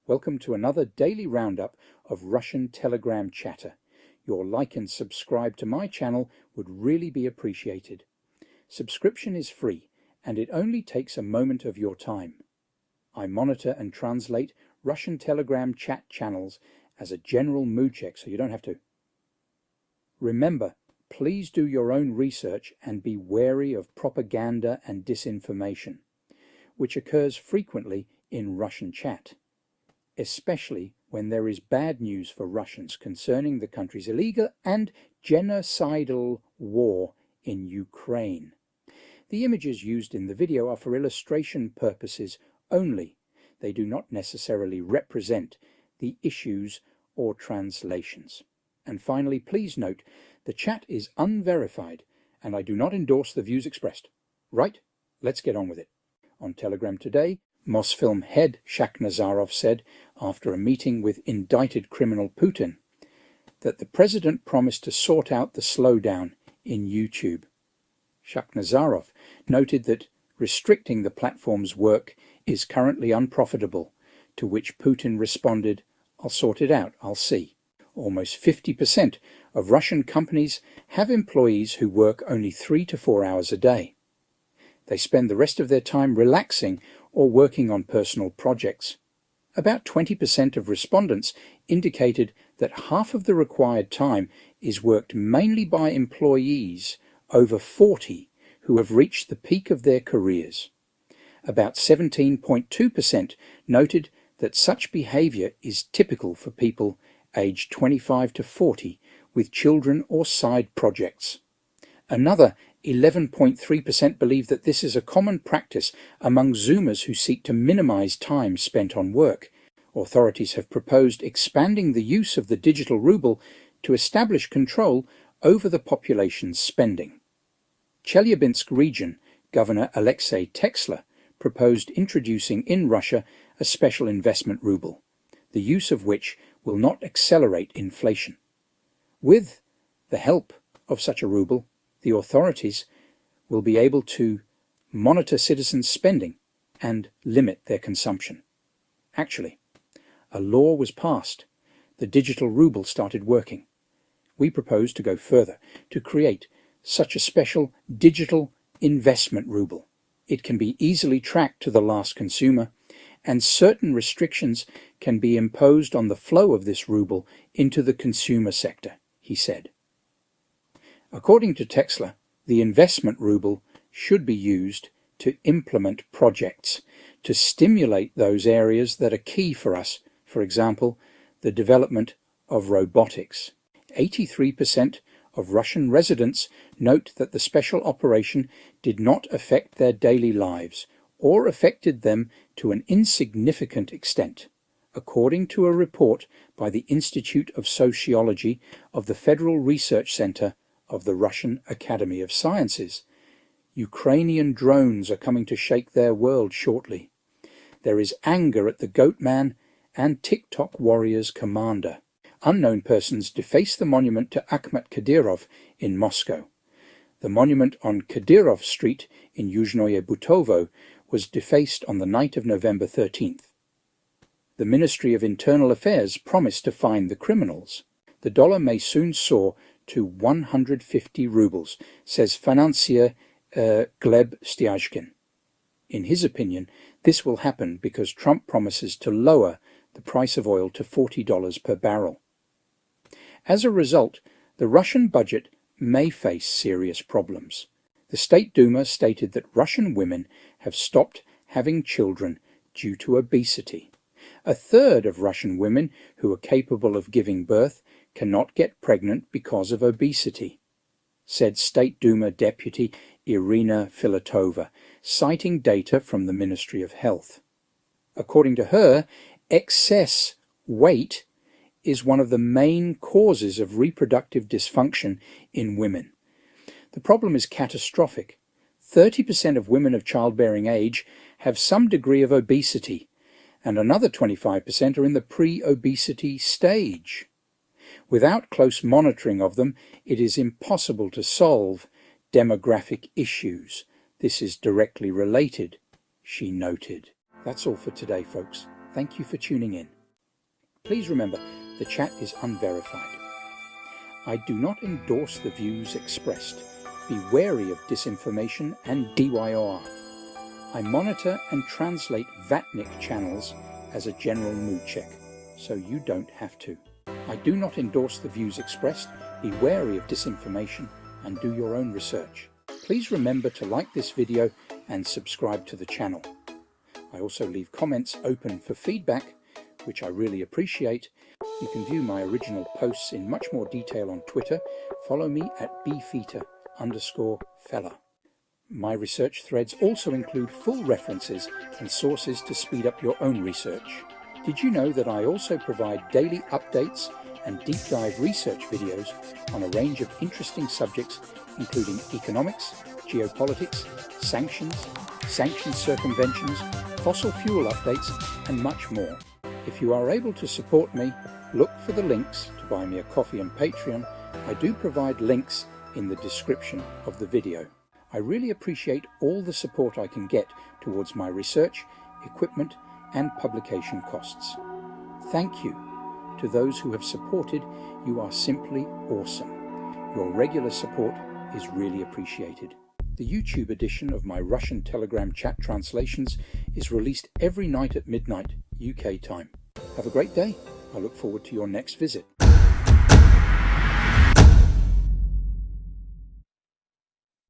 Welcome to another daily roundup of Russian Telegram chatter. Your like and subscribe to my channel would really be appreciated. Subscription is free and it only takes a moment of your time. I monitor and translate Russian Telegram chat channels as a general mood check, so you don't have to. Remember, please do your own research and be wary of propaganda and disinformation, which occurs frequently in Russian chat, especially when there is bad news for Russians concerning the country's illegal and genocidal war in Ukraine. The images used in the video are for illustration purposes only. They do not necessarily represent the issues or translations. And finally, please note, the chat is unverified and I do not endorse the views expressed. Right? Let's get on with it. On Telegram today, Mosfilm head Shakhnazarov said, after a meeting with indicted criminal Putin, that the president promised to sort out the slowdown in YouTube. Shakhnazarov noted that restricting the platform's work is currently unprofitable, to which Putin responded, "I'll sort it out, I'll see." Almost 50% of Russian companies have employees who work only 3 to 4 hours a day. They spend the rest of their time relaxing or working on personal projects. About 20% of respondents indicated that half of the required time is worked mainly by employees over 40 who have reached the peak of their careers. About 17.2% noted that such behavior is typical for people aged 25 to 40 with children or side projects. Another 11.3% believe that this is a common practice among Zoomers who seek to minimize time spent on work. Authorities have proposed expanding the use of the digital ruble to establish control over the population's spending. Chelyabinsk region Governor Alexei Texler proposed introducing in Russia a special investment ruble, the use of which will not accelerate inflation. With the help of such a ruble, the authorities will be able to monitor citizens' spending and limit their consumption. Actually, a law was passed. The digital ruble started working. We propose to go further, to create such a special digital investment ruble. It can be easily tracked to the last consumer, and certain restrictions can be imposed on the flow of this ruble into the consumer sector, he said. According to Texler, the investment ruble should be used to implement projects, to stimulate those areas that are key for us, for example, the development of robotics. 83% of Russian residents note that the special operation did not affect their daily lives or affected them to an insignificant extent, according to a report by the Institute of Sociology of the Federal Research Center of the Russian Academy of Sciences. Ukrainian drones are coming to shake their world shortly. There is anger at the Goat Man and TikTok warriors commander. Unknown persons deface the monument to Akhmat Kadyrov in Moscow. The monument on Kadyrov Street in Yuzhnoye Butovo was defaced on the night of November 13th. The Ministry of Internal Affairs promised to find the criminals. The dollar may soon soar to 150 rubles, says financier Gleb Styazhkin. In his opinion, this will happen because Trump promises to lower the price of oil to $40 per barrel. As a result, the Russian budget may face serious problems. The State Duma stated that Russian women have stopped having children due to obesity. A third of Russian women who are capable of giving birth cannot get pregnant because of obesity, said State Duma Deputy Irina Filatova, citing data from the Ministry of Health. According to her, excess weight is one of the main causes of reproductive dysfunction in women. The problem is catastrophic. 30% of women of childbearing age have some degree of obesity, and another 25% are in the pre-obesity stage. Without close monitoring of them, it is impossible to solve demographic issues. This is directly related, she noted. That's all for today, folks. Thank you for tuning in. Please remember, the chat is unverified. I do not endorse the views expressed. Be wary of disinformation and DYOR. I monitor and translate Vatnik channels as a general mood check, so you don't have to. I do not endorse the views expressed. Be wary of disinformation and do your own research. Please remember to like this video and subscribe to the channel. I also leave comments open for feedback, which I really appreciate. You can view my original posts in much more detail on Twitter. Follow me at bfeeta_fella. My research threads also include full references and sources to speed up your own research. Did you know that I also provide daily updates and deep dive research videos on a range of interesting subjects, including economics, geopolitics, sanctions circumventions, fossil fuel updates, and much more. If you are able to support me, look for the links to buy me a coffee and Patreon. I do provide links in the description of the video. I really appreciate all the support I can get towards my research, equipment, and publication costs. Thank you to those who have supported. You are simply awesome. Your regular support is really appreciated. The YouTube edition of my Russian Telegram chat translations is released every night at midnight UK time. Have a great day. I look forward to your next visit.